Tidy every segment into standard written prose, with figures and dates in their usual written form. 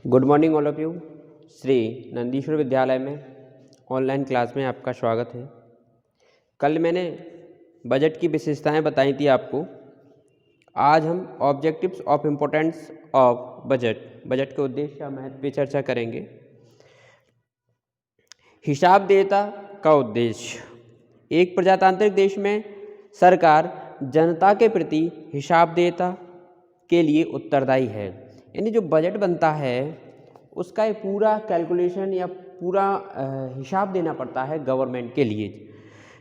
Good morning all of you. Shri Nandishwar विद्यालय में online class में आपका स्वागत है। कल मैंने बजट की विशेषताएं बताई थी आपको। आज हम objectives of importance of budget के उद्देश्य या महत्व पर चर्चा करेंगे। हिसाब देयता का उद्देश्य। एक प्रजातांत्रिक देश में सरकार जनता के प्रति हिसाब देयता के लिए उत्तरदायी है। यानी जो बजट बनता है उसका एक पूरा कैलकुलेशन या पूरा हिसाब देना पड़ता है गवर्नमेंट के लिए।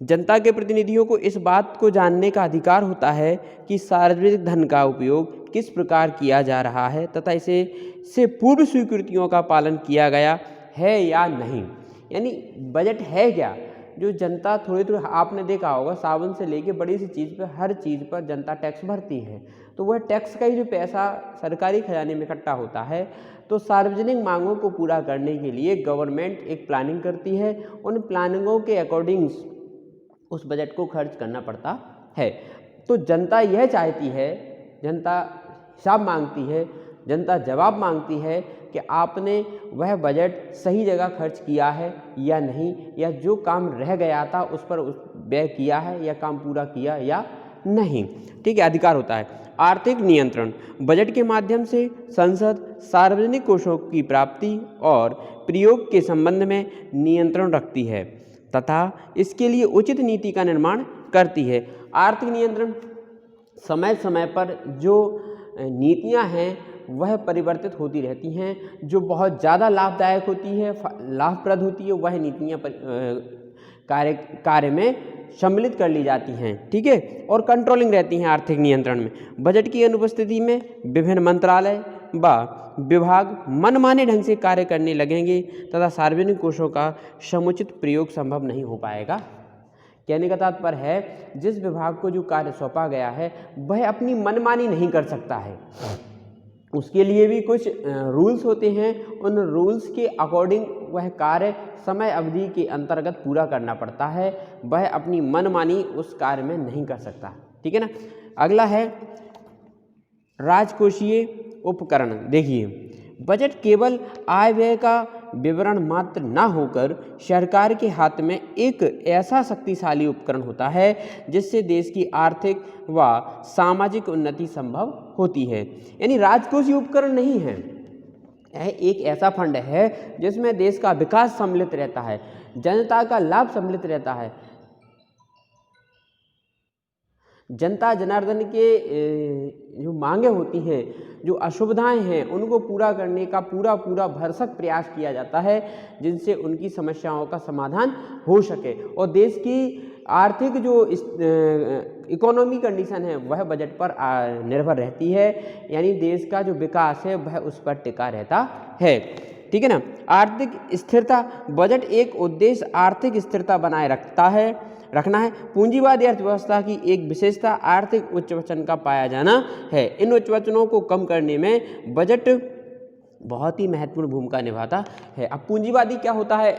जनता के प्रतिनिधियों को इस बात को जानने का अधिकार होता है कि सार्वजनिक धन का उपयोग किस प्रकार किया जा रहा है तथा इसे पूर्व स्वीकृतियों का पालन किया गया है या नहीं। यानी बजट है क्या, जो जनता थोड़ी आपने देखा होगा साबुन से लेके बड़ी सी चीज़ पर हर चीज़ पर जनता टैक्स भरती है, तो वह टैक्स का ही जो पैसा सरकारी खजाने में इकट्ठा होता है, तो सार्वजनिक मांगों को पूरा करने के लिए गवर्नमेंट एक प्लानिंग करती है। उन प्लानिंगों के अकॉर्डिंग्स उस बजट को खर्च करना पड़ता है। तो जनता यह चाहती है, जनता हिसाब मांगती है, जनता जवाब मांगती है कि आपने वह बजट सही जगह खर्च किया है या नहीं, या जो काम रह गया था उस पर व्यय किया है या काम पूरा किया या नहीं। ठीक है, अधिकार होता है। आर्थिक नियंत्रण। बजट के माध्यम से संसद सार्वजनिक कोषों की प्राप्ति और प्रयोग के संबंध में नियंत्रण रखती है तथा इसके लिए उचित नीति का निर्माण करती है। आर्थिक नियंत्रण समय समय पर जो नीतियां हैं वह परिवर्तित होती रहती हैं। जो बहुत ज़्यादा लाभदायक होती है, लाभप्रद होती है, वह नीतियाँ कार्य में सम्मिलित कर ली जाती हैं। ठीक है, और कंट्रोलिंग रहती हैं आर्थिक नियंत्रण में। बजट की अनुपस्थिति में विभिन्न मंत्रालय व विभाग मनमाने ढंग से कार्य करने लगेंगे तथा सार्वजनिक कोषों का समुचित प्रयोग संभव नहीं हो पाएगा। कहने का तात्पर्य है, जिस विभाग को जो कार्य सौंपा गया है वह अपनी मनमानी नहीं कर सकता है, उसके लिए भी कुछ रूल्स होते हैं। उन रूल्स के अकॉर्डिंग वह कार्य समय अवधि के अंतर्गत पूरा करना पड़ता है। वह अपनी मनमानी उस कार्य में नहीं कर सकता। ठीक है ना। अगला है राजकोषीय उपकरण। देखिए, बजट केवल आय व्यय का विवरण मात्र ना होकर सरकार के हाथ में एक ऐसा शक्तिशाली उपकरण होता है जिससे देश की आर्थिक व सामाजिक उन्नति संभव होती है। यानी राजकोषीय उपकरण नहीं है, यह एक ऐसा फंड है जिसमें देश का विकास सम्मिलित रहता है, जनता का लाभ सम्मिलित रहता है। जनता जनार्दन के जो मांगे होती हैं, जो असुविधाएं हैं, उनको पूरा करने का पूरा भरसक प्रयास किया जाता है जिनसे उनकी समस्याओं का समाधान हो सके और देश की आर्थिक जो इकोनॉमी कंडीशन है वह बजट पर निर्भर रहती है। यानी देश का जो विकास है वह उस पर टिका रहता है। ठीक है ना। आर्थिक स्थिरता। बजट एक उद्देश्य आर्थिक स्थिरता बनाए रखना है। पूंजीवादी अर्थव्यवस्था की एक विशेषता आर्थिक उच्च वचन का पाया जाना है। इन उच्च वचनों को कम करने में बजट बहुत ही महत्वपूर्ण भूमिका निभाता है। अब पूंजीवादी क्या होता है?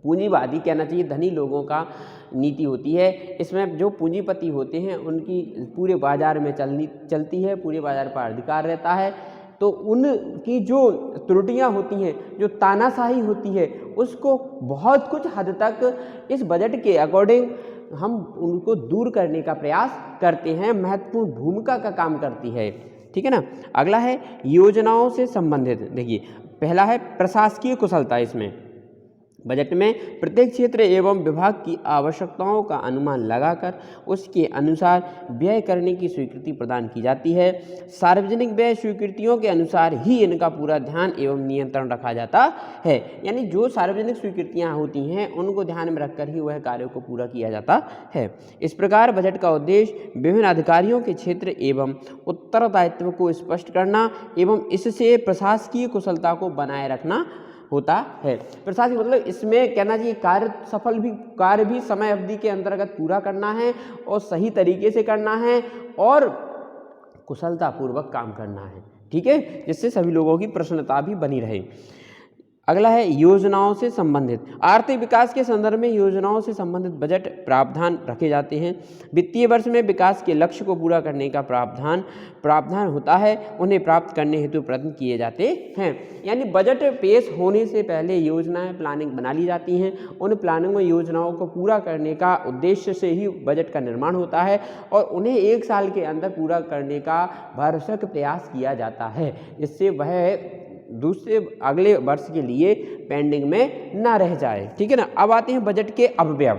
पूंजीवादी कहना चाहिए धनी लोगों का नीति होती है। इसमें जो पूंजीपति होते हैं उनकी पूरे बाजार में चलती है, पूरे बाजार पर अधिकार रहता है। तो उनकी जो त्रुटियां होती हैं, जो तानाशाही होती है, उसको बहुत कुछ हद तक इस बजट के अकॉर्डिंग हम उनको दूर करने का प्रयास करते हैं। महत्वपूर्ण भूमिका का काम करती है। ठीक है ना। अगला है योजनाओं से संबंधित। देखिए, पहला है प्रशासकीय कुशलता। इसमें बजट में प्रत्येक क्षेत्र एवं विभाग की आवश्यकताओं का अनुमान लगाकर उसके अनुसार व्यय करने की स्वीकृति प्रदान की जाती है। सार्वजनिक व्यय स्वीकृतियों के अनुसार ही इनका पूरा ध्यान एवं नियंत्रण रखा जाता है। यानी जो सार्वजनिक स्वीकृतियां होती हैं उनको ध्यान में रखकर ही वह कार्यों को पूरा किया जाता है। इस प्रकार बजट का उद्देश्य विभिन्न अधिकारियों के क्षेत्र एवं उत्तरदायित्व को स्पष्ट करना एवं इससे प्रशासकीय कुशलता को बनाए रखना होता है। प्रशासनिक मतलब इसमें कहना चाहिए कार्य भी समय अवधि के अंतर्गत पूरा करना है और सही तरीके से करना है और कुशलता पूर्वक काम करना है। ठीक है, जिससे सभी लोगों की प्रसन्नता भी बनी रहे। अगला है योजनाओं से संबंधित। आर्थिक विकास के संदर्भ में योजनाओं से संबंधित बजट प्रावधान रखे जाते हैं। वित्तीय वर्ष में विकास के लक्ष्य को पूरा करने का प्रावधान होता है, उन्हें प्राप्त करने हेतु प्रयत्न किए जाते हैं। यानी बजट पेश होने से पहले योजनाएं प्लानिंग बना ली जाती हैं। उन प्लानिंग और योजनाओं को पूरा करने का उद्देश्य से ही बजट का निर्माण होता है और उन्हें 1 साल के अंदर पूरा करने का भरसक प्रयास किया जाता है, जिससे वह दूसरे अगले वर्ष के लिए पेंडिंग में ना रह जाए। ठीक है ना। अब आते हैं बजट के अपव्यय।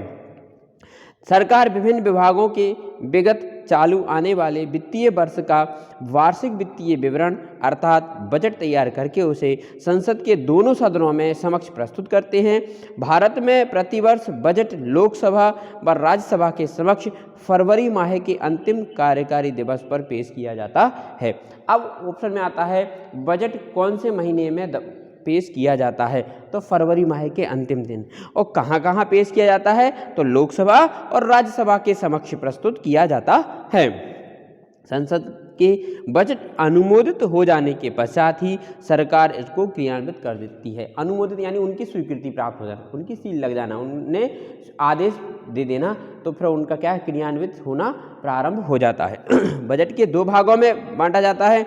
सरकार विभिन्न विभागों के विगत चालू आने वाले वित्तीय वर्ष का वार्षिक वित्तीय विवरण अर्थात बजट तैयार करके उसे संसद के दोनों सदनों में समक्ष प्रस्तुत करते हैं। भारत में प्रतिवर्ष बजट लोकसभा व राज्यसभा के समक्ष फरवरी माह के अंतिम कार्यकारी दिवस पर पेश किया जाता है। अब ऑप्शन में आता है बजट कौन से महीने में पेश किया जाता है, तो फरवरी माह के अंतिम दिन। और कहाँ कहाँ पेश किया जाता है, तो लोकसभा और राज्यसभा के समक्ष प्रस्तुत किया जाता है। संसद के बजट अनुमोदित हो जाने के पश्चात ही सरकार इसको क्रियान्वित कर देती है। अनुमोदित यानी उनकी स्वीकृति प्राप्त हो जाना, उनकी सील लग जाना, उन्हें आदेश दे देना, तो फिर उनका क्या क्रियान्वित होना प्रारंभ हो जाता है। बजट के 2 भागों में बांटा जाता है,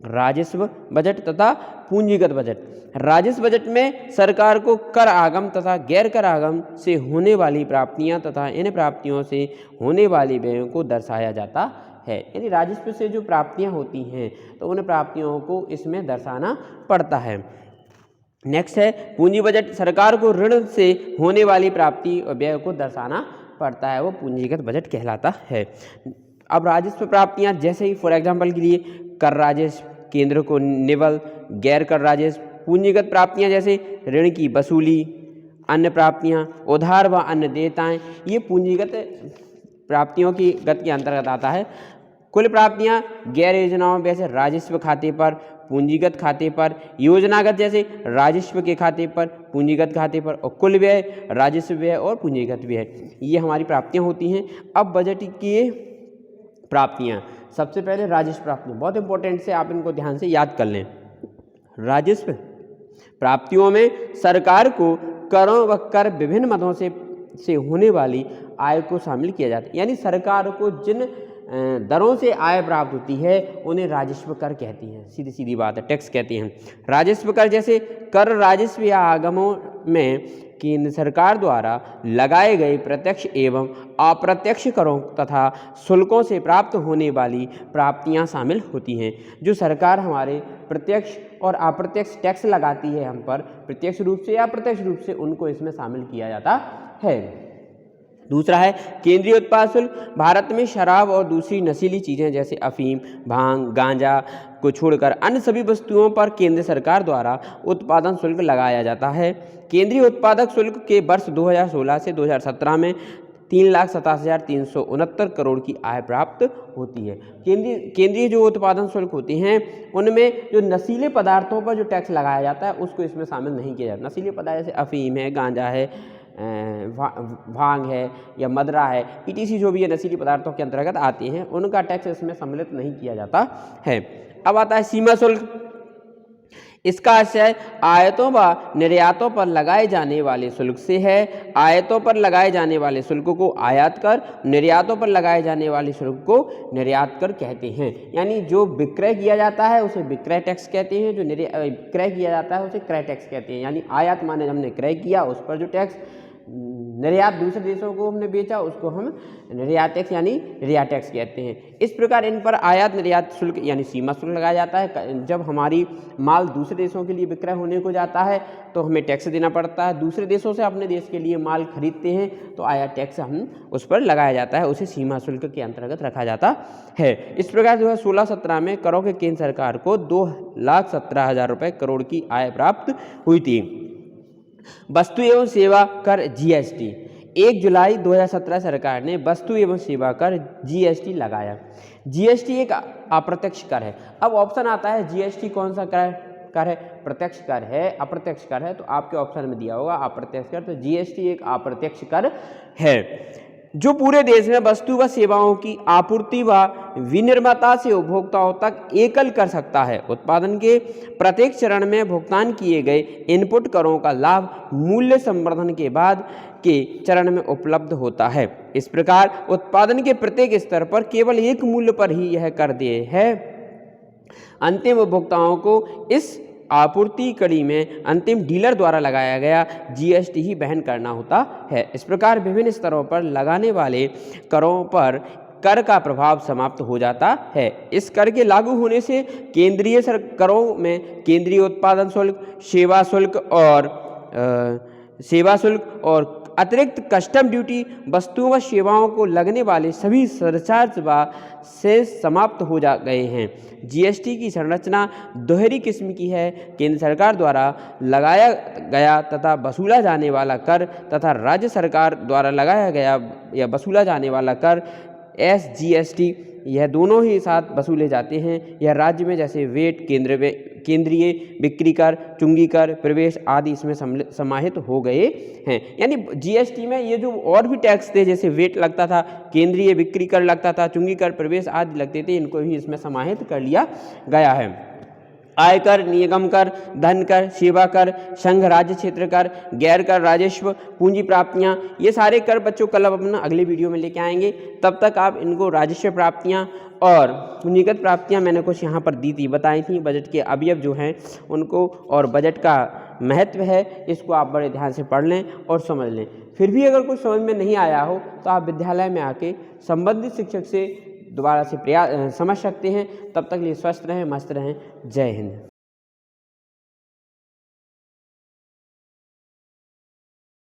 राजस्व बजट तथा पूंजीगत बजट। राजस्व बजट में सरकार को कर आगम तथा गैर कर आगम से होने वाली प्राप्तियां तथा इन प्राप्तियों से होने वाली व्ययों को दर्शाया जाता है। यानी राजस्व से जो प्राप्तियां होती हैं तो उन प्राप्तियों को इसमें दर्शाना पड़ता है। नेक्स्ट है पूंजी बजट। सरकार को ऋण से होने वाली प्राप्ति और व्यय को दर्शाना पड़ता है, वो पूंजीगत बजट कहलाता है। अब राजस्व प्राप्तियां जैसे ही फॉर एग्जाम्पल के लिए कर राजस्व, केंद्र को निवल, गैर कर राजस्व। पूंजीगत प्राप्तियां जैसे ऋण की वसूली, अन्य प्राप्तियां, उधार व अन्य देयताएं, ये पूंजीगत प्राप्तियों की गति के अंतर्गत आता है। कुल प्राप्तियां गैर योजनाओं वैसे राजस्व खाते पर, पूंजीगत खाते पर, योजनागत जैसे राजस्व के खाते पर, पूंजीगत खाते पर, और कुल व्यय राजस्व व्यय और पूंजीगत व्यय, ये हमारी प्राप्तियां होती हैं। अब बजट की प्राप्तियां, सबसे पहले राजस्व प्राप्तियां बहुत इंपॉर्टेंट से आप इनको ध्यान से याद कर लें। राजस्व प्राप्तियों में सरकार को करों व कर विभिन्न मदों से होने वाली आय को शामिल किया जाता है। यानी सरकार को जिन दरों से आय प्राप्त होती है उन्हें राजस्व कर कहती हैं, सीधी सीधी बात है, टैक्स कहते हैं। राजस्व कर जैसे कर राजस्व या आगमों में केंद्र सरकार द्वारा लगाए गए प्रत्यक्ष एवं अप्रत्यक्ष करों तथा शुल्कों से प्राप्त होने वाली प्राप्तियां शामिल होती हैं। जो सरकार हमारे प्रत्यक्ष और अप्रत्यक्ष टैक्स लगाती है हम पर, प्रत्यक्ष रूप से या अप्रत्यक्ष रूप से, उनको इसमें शामिल किया जाता है। दूसरा है केंद्रीय उत्पाद शुल्क। भारत में शराब और दूसरी नशीली चीज़ें जैसे अफीम, भांग, गांजा को छोड़कर अन्य सभी वस्तुओं पर केंद्र सरकार द्वारा उत्पादन शुल्क लगाया जाता है। केंद्रीय उत्पादक शुल्क के वर्ष 2016 से 2017 में 3,87,369 करोड़ की आय प्राप्त होती है। केंद्रीय जो उत्पादन शुल्क होते हैं उनमें जो नशीले पदार्थों पर जो टैक्स लगाया जाता है उसको इसमें शामिल नहीं किया जाता। नशीले पदार्थ जैसे अफीम है, गांजा है, भांग है या मदरा है, ETC जो भी है नशीली पदार्थों के अंतर्गत आते हैं, उनका टैक्स इसमें सम्मिलित नहीं किया जाता है। अब आता है सीमा शुल्क। इसका आशय आयातों व निर्यातों पर लगाए जाने वाले शुल्क से है। आयातों पर लगाए जाने वाले शुल्क को आयात कर, निर्यातों पर लगाए जाने वाले शुल्क को निर्यात कर कहते हैं। यानी जो विक्रय किया जाता है उसे विक्रय टैक्स कहते हैं, जो क्रय किया जाता है उसे क्रय टैक्स कहते हैं। यानी आयात माने हमने क्रय किया उस पर जो टैक्स, निर्यात दूसरे देशों को हमने बेचा उसको हम निर्यात टैक्स यानी निर्यात टैक्स कहते हैं। इस प्रकार इन पर आयात निर्यात शुल्क यानी सीमा शुल्क लगाया जाता है। जब हमारी माल दूसरे देशों के लिए विक्रय होने को जाता है तो हमें टैक्स देना पड़ता है। दूसरे देशों से अपने देश के लिए माल खरीदते हैं तो आयात टैक्स हम उस पर लगाया जाता है, उसे सीमा शुल्क के अंतर्गत रखा जाता है। इस प्रकार 2016-17 में करों के केंद्र सरकार को 2,17,000 रुपये करोड़ की आय प्राप्त हुई थी। वस्तु एवं सेवा कर GST 1 जुलाई 2017 सरकार ने वस्तु एवं सेवा कर GST लगाया। GST एक अप्रत्यक्ष कर है। अब ऑप्शन आता है GST कौन सा कर है, प्रत्यक्ष कर है, अप्रत्यक्ष कर है, तो आपके ऑप्शन में दिया होगा अप्रत्यक्ष कर, तो GST एक अप्रत्यक्ष कर है। जो पूरे देश में वस्तु व सेवाओं की आपूर्ति व विनिर्माता से उपभोक्ताओं तक एकल कर सकता है। उत्पादन के प्रत्येक चरण में भुगतान किए गए इनपुट करों का लाभ मूल्य संवर्धन के बाद के चरण में उपलब्ध होता है। इस प्रकार उत्पादन के प्रत्येक स्तर पर केवल एक मूल्य पर ही यह कर देय है अंतिम उपभोक्ताओं को इस आपूर्ति कड़ी में अंतिम डीलर द्वारा लगाया गया जीएसटी ही वहन करना होता है। इस प्रकार विभिन्न स्तरों पर लगाने वाले करों पर कर का प्रभाव समाप्त हो जाता है। इस कर के लागू होने से केंद्रीय करों में केंद्रीय उत्पादन शुल्क, सेवा शुल्क और अतिरिक्त कस्टम ड्यूटी, वस्तुओं व सेवाओं को लगने वाले सभी सरचार्ज व सेस समाप्त हो जा गए हैं। जीएसटी की संरचना दोहरी किस्म की है। केंद्र सरकार द्वारा लगाया गया तथा वसूला जाने वाला कर तथा राज्य सरकार द्वारा लगाया गया या वसूला जाने वाला कर एसजीएसटी, यह दोनों ही साथ वसूले जाते हैं। यह राज्य में जैसे वेट, केंद्रीय बिक्री कर, चुंगी कर, प्रवेश आदि इसमें समाहित हो गए हैं। यानी जीएसटी में ये जो और भी टैक्स थे, जैसे वेट लगता था, केंद्रीय बिक्री कर लगता था, चुंगी कर, प्रवेश आदि लगते थे, इनको भी इसमें समाहित कर लिया गया है। आयकर, निगम कर, धन कर, सेवा कर, संघ राज्य क्षेत्र कर, गैर कर, राजस्व, पूंजी प्राप्तियां, ये सारे कर बच्चों कल अपना अगले वीडियो में लेके आएंगे। तब तक आप इनको राजस्व प्राप्तियां और पूंजीगत प्राप्तियां मैंने कुछ यहाँ पर दी थी, बताई थी, बजट के अवयव जो हैं उनको और बजट का महत्व है, इसको आप बड़े ध्यान से पढ़ लें और समझ लें। फिर भी अगर कुछ समझ में नहीं आया हो तो आप विद्यालय में आके संबंधित शिक्षक से दोबारा से समझ सकते हैं। तब तक लिए स्वस्थ रहें, मस्त रहें। जय हिंद।